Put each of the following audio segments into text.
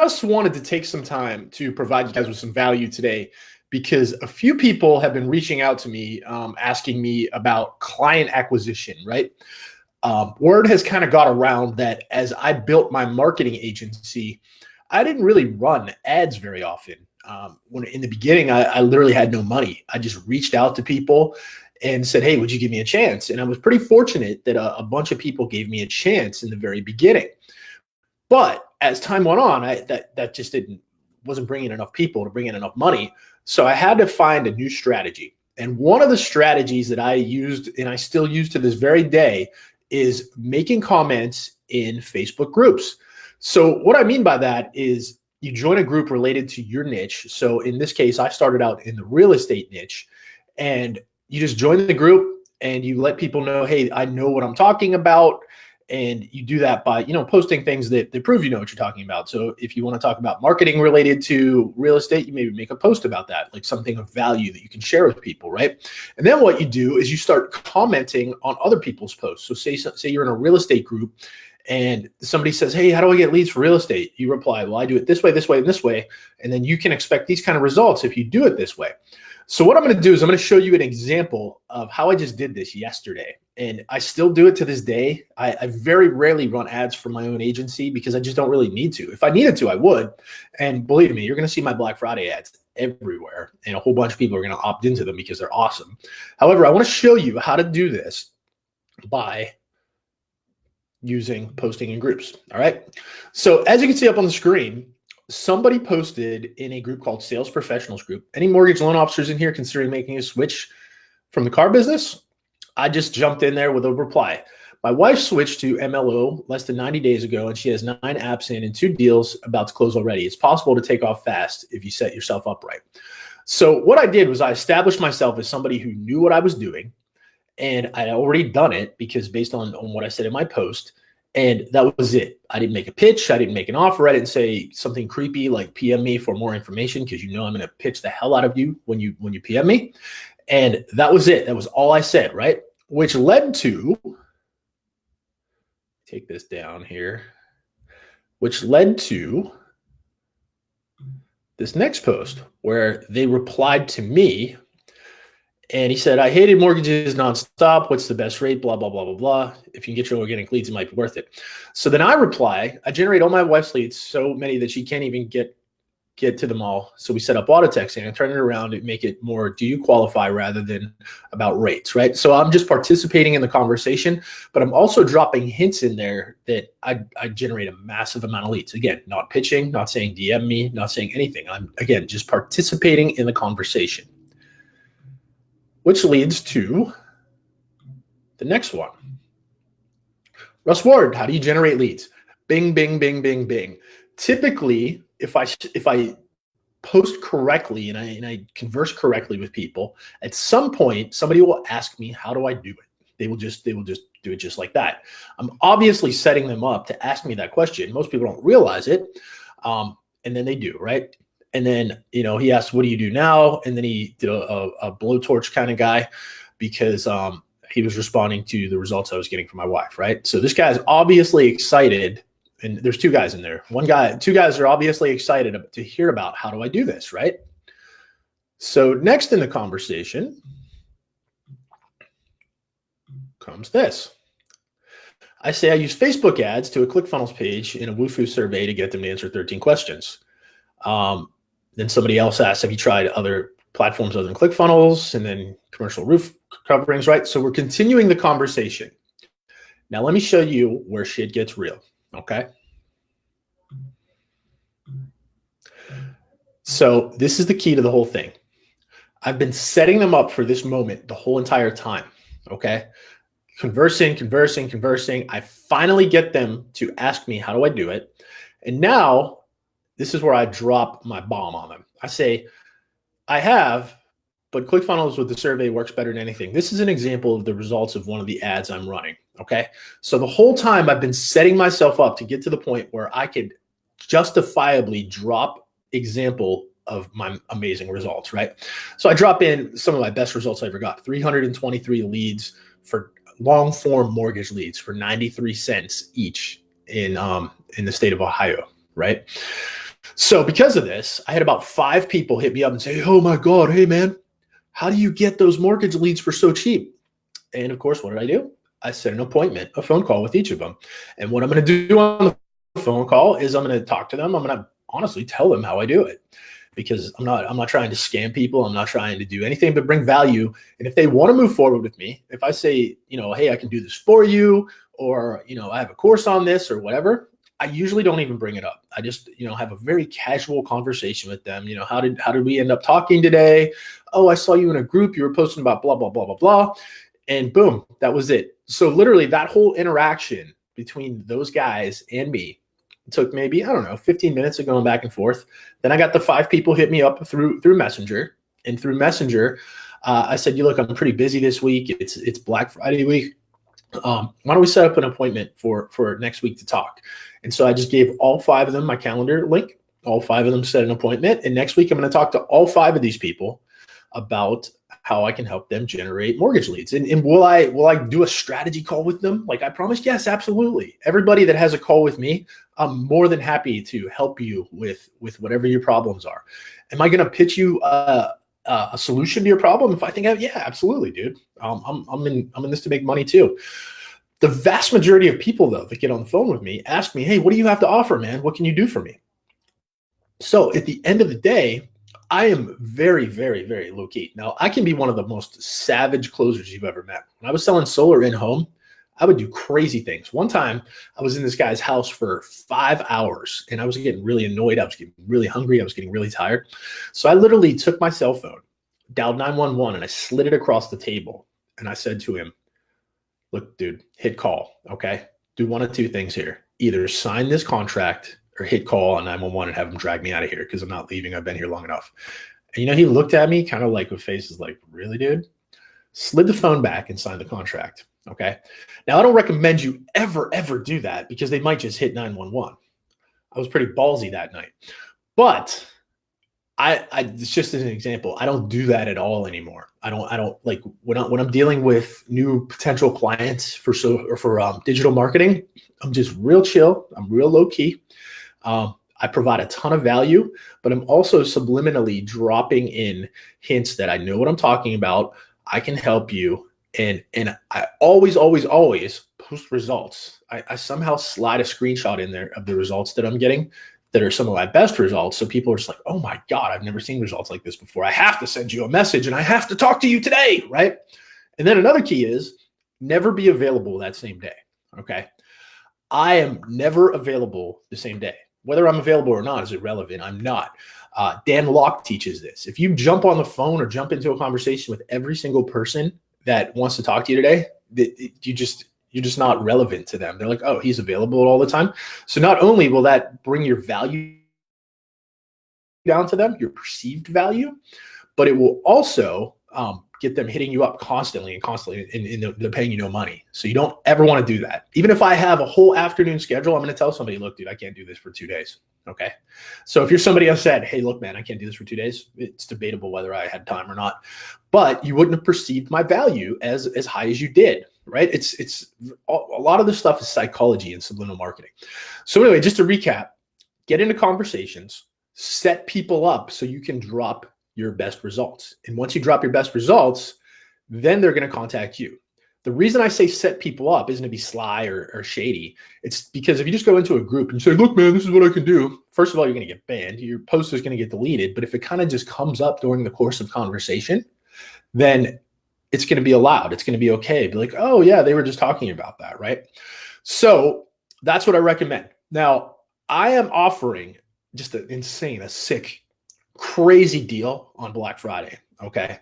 just wanted to take some time to provide you guys with some value today because a few people have been reaching out to me asking me about client acquisition, right? Word has kind of got around that as I built my marketing agency, I didn't really run ads very often. When in the beginning, I literally had no money. I just reached out to people and said, "Hey, would you give me a chance?" And I was pretty fortunate that a bunch of people gave me a chance in the very beginning. But as time went on, that just wasn't bringing enough people to bring in enough money. So I had to find a new strategy. And one of the strategies that I used and I still use to this very day is making comments in Facebook groups. So what I mean by that is you join a group related to your niche. So in this case, I started out in the real estate niche, and you just join the group and you let people know, hey, I know what I'm talking about. And you do that by, posting things that prove you know what you're talking about. So if you want to talk about marketing related to real estate, you maybe make a post about that, like something of value that you can share with people, right? And then what you do is you start commenting on other people's posts. So say you're in a real estate group and somebody says, hey, how do I get leads for real estate? You reply, well, I do it this way, this way, and this way. And then you can expect these kind of results if you do it this way. So what I'm going to do is I'm going to show you an example of how I just did this yesterday. And I still do it to this day. I very rarely run ads for my own agency because I just don't really need to. If I needed to, I would. And believe me, you're going to see my Black Friday ads everywhere. And a whole bunch of people are going to opt into them because they're awesome. However, I want to show you how to do this by using posting in groups. All right. So as you can see up on the screen, somebody posted in a group called Sales Professionals Group. Any mortgage loan officers in here considering making a switch from the car business? I just jumped in there with a reply. My wife switched to MLO less than 90 days ago, and she has 9 apps in and 2 deals about to close already. It's possible to take off fast if you set yourself up right. So what I did was I established myself as somebody who knew what I was doing, and I had already done it because based on what I said in my post, and that was it. I didn't make a pitch. I didn't make an offer. I didn't say something creepy like PM me for more information because I'm going to pitch the hell out of you when you PM me. And that was it. That was all I said, right? Which led to, take this down here, which led to this next post where they replied to me. And he said, I hated mortgages nonstop. What's the best rate? Blah, blah, blah, blah, blah. If you can get your organic leads, it might be worth it. So then I reply, I generate all my wife's leads, so many that she can't even get to them all. So we set up auto texting and turn it around and make it more, do you qualify rather than about rates, right? So I'm just participating in the conversation, but I'm also dropping hints in there that I generate a massive amount of leads. Again, not pitching, not saying DM me, not saying anything. I'm, again, just participating in the conversation. Which leads to the next one. Russ Ward, how do you generate leads? Bing, bing, bing, bing, bing. Typically, if I post correctly and I converse correctly with people, at some point somebody will ask me, how do I do it? They will just do it just like that. I'm obviously setting them up to ask me that question. Most people don't realize it, and then they do, right? And then, he asked, what do you do now? And then he did a blowtorch kind of guy because he was responding to the results I was getting from my wife, right? So this guy's obviously excited. And there's 2 guys in there. 2 guys are obviously excited to hear about how do I do this, right? So next in the conversation comes this. I say I use Facebook ads to a ClickFunnels page in a Wufoo survey to get them to answer 13 questions. Then somebody else asks, have you tried other platforms other than ClickFunnels? And then commercial roof coverings, right? So we're continuing the conversation. Now let me show you where shit gets real, okay? So this is the key to the whole thing. I've been setting them up for this moment the whole entire time, okay? Conversing. I finally get them to ask me, how do I do it? And now this is where I drop my bomb on them. I say, I have, but ClickFunnels with the survey works better than anything. This is an example of the results of one of the ads I'm running, okay? So the whole time I've been setting myself up to get to the point where I could justifiably drop example of my amazing results, right? So I drop in some of my best results I ever got, 323 leads for long form mortgage leads for 93 cents each in the state of Ohio, right? So because of this, I had about 5 people hit me up and say, oh my God, hey man, how do you get those mortgage leads for so cheap? And of course, what did I do? I set an appointment, a phone call with each of them. And what I'm going to do on the phone call is I'm going to talk to them. I'm going to honestly tell them how I do it, because I'm not trying to scam people. I'm not trying to do anything but bring value. And if they want to move forward with me, if I say, hey, I can do this for you, or, I have a course on this or whatever, I usually don't even bring it up. I just, have a very casual conversation with them. How did we end up talking today? Oh, I saw you in a group. You were posting about blah, blah, blah, blah, blah. And boom, that was it. So literally that whole interaction between those guys and me took maybe, 15 minutes of going back and forth. Then I got the 5 people hit me up through Messenger. And through Messenger, I said, look, I'm pretty busy this week. It's Black Friday week. Why don't we set up an appointment for next week to talk? And so I just gave all 5 of them my calendar link. All 5 of them set an appointment. And next week, I'm going to talk to all 5 of these people about how I can help them generate mortgage leads. And will I do a strategy call with them? Like I promised? Yes, absolutely. Everybody that has a call with me, I'm more than happy to help you with whatever your problems are. Am I going to pitch you a solution to your problem? If I think, yeah, absolutely, dude. I'm in this to make money too. The vast majority of people though that get on the phone with me ask me, hey, what do you have to offer, man? What can you do for me? So at the end of the day, I am very, very, very low key. Now, I can be one of the most savage closers you've ever met. When I was selling solar in home, I would do crazy things. One time, I was in this guy's house for 5 hours, and I was getting really annoyed. I was getting really hungry. I was getting really tired. So I literally took my cell phone, dialed 911, and I slid it across the table. And I said to him, look, dude, hit call, okay? Do one of 2 things here. Either sign this contract or hit call on 911 and have them drag me out of here because I'm not leaving. I've been here long enough. And, he looked at me kind of like with faces like, really, dude? Slid the phone back and signed the contract, okay? Now, I don't recommend you ever do that because they might just hit 911. I was pretty ballsy that night. But it's just as an example. I don't do that at all anymore. I don't like when I'm dealing with new potential clients for digital marketing, I'm just real chill. I'm real low key. I provide a ton of value, but I'm also subliminally dropping in hints that I know what I'm talking about. I can help you. And I always post results. I somehow slide a screenshot in there of the results that I'm getting that are some of my best results. So people are just like, oh my God, I've never seen results like this before. I have to send you a message and I have to talk to you today, right? And then another key is never be available that same day, okay? I am never available the same day. Whether I'm available or not is irrelevant. I'm not. Dan Locke teaches this. If you jump on the phone or jump into a conversation with every single person that wants to talk to you today, you're just not relevant to them. They're like, oh, he's available all the time. So not only will that bring your value down to them, your perceived value, but it will also get them hitting you up constantly and they're paying you no money. So you don't ever want to do that. Even if I have a whole afternoon schedule, I'm going to tell somebody, look, dude, I can't do this for 2 days. Okay. So if you're somebody who said, hey, look, man, I can't do this for 2 days, it's debatable whether I had time or not, but you wouldn't have perceived my value as high as you did, right? It's a lot of this stuff is psychology and subliminal marketing. So anyway, just to recap, get into conversations, set people up so you can drop your best results. And once you drop your best results, then they're going to contact you. The reason I say set people up isn't to be sly or shady. It's because if you just go into a group and say, look, man, this is what I can do. First of all, you're going to get banned. Your post is going to get deleted. But if it kind of just comes up during the course of conversation, then it's going to be allowed. It's going to be okay. Be like, oh yeah, they were just talking about that, right? So that's what I recommend. Now, I am offering just a sick, crazy deal on Black Friday, okay?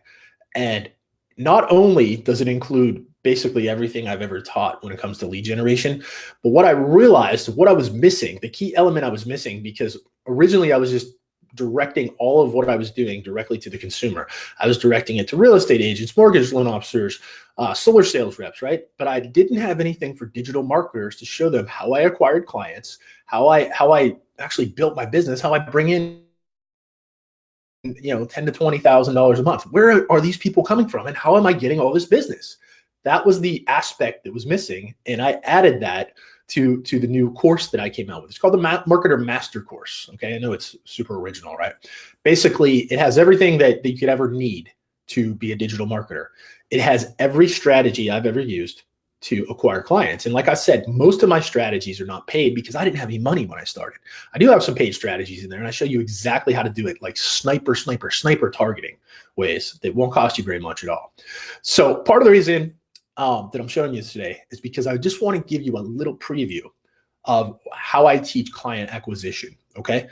And not only does it include basically everything I've ever taught when it comes to lead generation, but what I realized, what I was missing, the key element I was missing, because originally I was just directing all of what I was doing directly to the consumer. I was directing it to real estate agents, mortgage loan officers, solar sales reps, right? But I didn't have anything for digital marketers to show them how I acquired clients, how I actually built my business, how I bring in $10,000 to $20,000 a month. Where are these people coming from, and how am I getting all this business? That was the aspect that was missing, and I added that to the new course that I came out with. It's called the Marketer Master Course. Okay, I know it's super original, right? Basically, it has everything that you could ever need to be a digital marketer. It has every strategy I've ever used to acquire clients. And like I said, most of my strategies are not paid because I didn't have any money when I started. I do have some paid strategies in there, and I show you exactly how to do it, like sniper targeting ways that won't cost you very much at all. So part of the reason that I'm showing you today is because I just want to give you a little preview of how I teach client acquisition. Okay.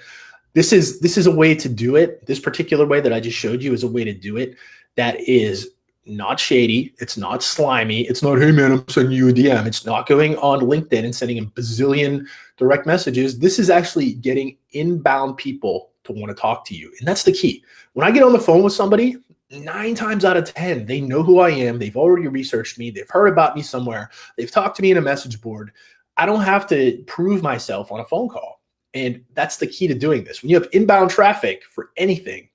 This is a way to do it. This particular way that I just showed you is a way to do it that is not shady. It's not slimy. It's not, hey man, I'm sending you a DM. It's not going on LinkedIn and sending a bazillion direct messages. This is actually getting inbound people to want to talk to you. And that's the key. When I get on the phone with somebody, 9 times out of 10, they know who I am. They've already researched me. They've heard about me somewhere. They've talked to me in a message board. I don't have to prove myself on a phone call. And that's the key to doing this. When you have inbound traffic for anything,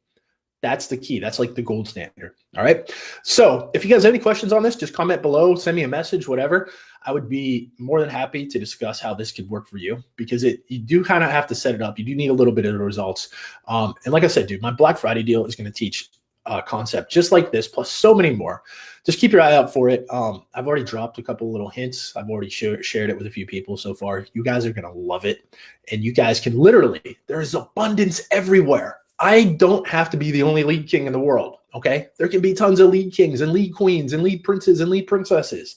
that's the key. That's like the gold standard. All right. So if you guys have any questions on this, just comment below, send me a message, whatever. I would be more than happy to discuss how this could work for you, because you do kind of have to set it up. You do need a little bit of the results. And like I said, dude, my Black Friday deal is going to teach a concept just like this, plus so many more. Just keep your eye out for it. I've already dropped a couple little hints. I've already shared it with a few people so far. You guys are going to love it. And you guys can literally, there's abundance everywhere. I don't have to be the only lead king in the world, okay? There can be tons of lead kings and lead queens and lead princes and lead princesses,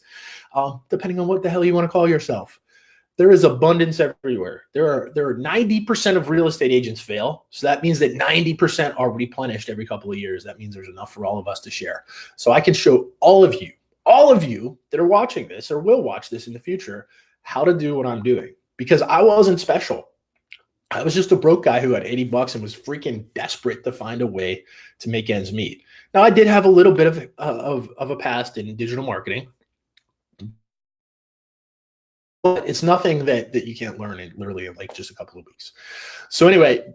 depending on what the hell you want to call yourself. There is abundance everywhere. There are 90% of real estate agents fail. So that means that 90% are replenished every couple of years. That means there's enough for all of us to share. So I can show all of you that are watching this or will watch this in the future, how to do what I'm doing, because I wasn't special. I was just a broke guy who had $80 and was freaking desperate to find a way to make ends meet. Now, I did have a little bit of a past in digital marketing, but it's nothing that you can't learn in literally in like just a couple of weeks. So anyway,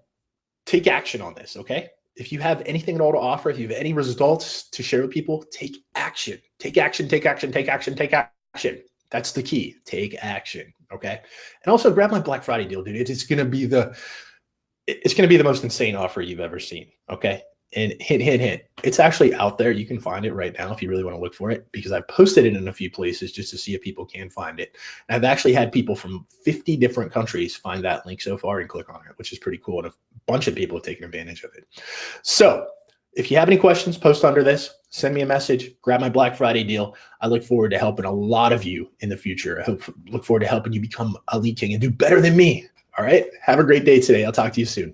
take action on this, okay? If you have anything at all to offer, if you have any results to share with people, take action. Take action, take action, take action, take action. That's the key. Take action. Okay. And also grab my Black Friday deal, dude. It's going to be the most insane offer you've ever seen. Okay. And hint. It's actually out there. You can find it right now if you really want to look for it, because I've posted it in a few places just to see if people can find it. And I've actually had people from 50 different countries find that link so far and click on it, which is pretty cool. And a bunch of people have taken advantage of it. So if you have any questions, post under this, send me a message, grab my Black Friday deal. I look forward to helping a lot of you in the future. I look forward to helping you become a lead king and do better than me. All right. Have a great day today. I'll talk to you soon.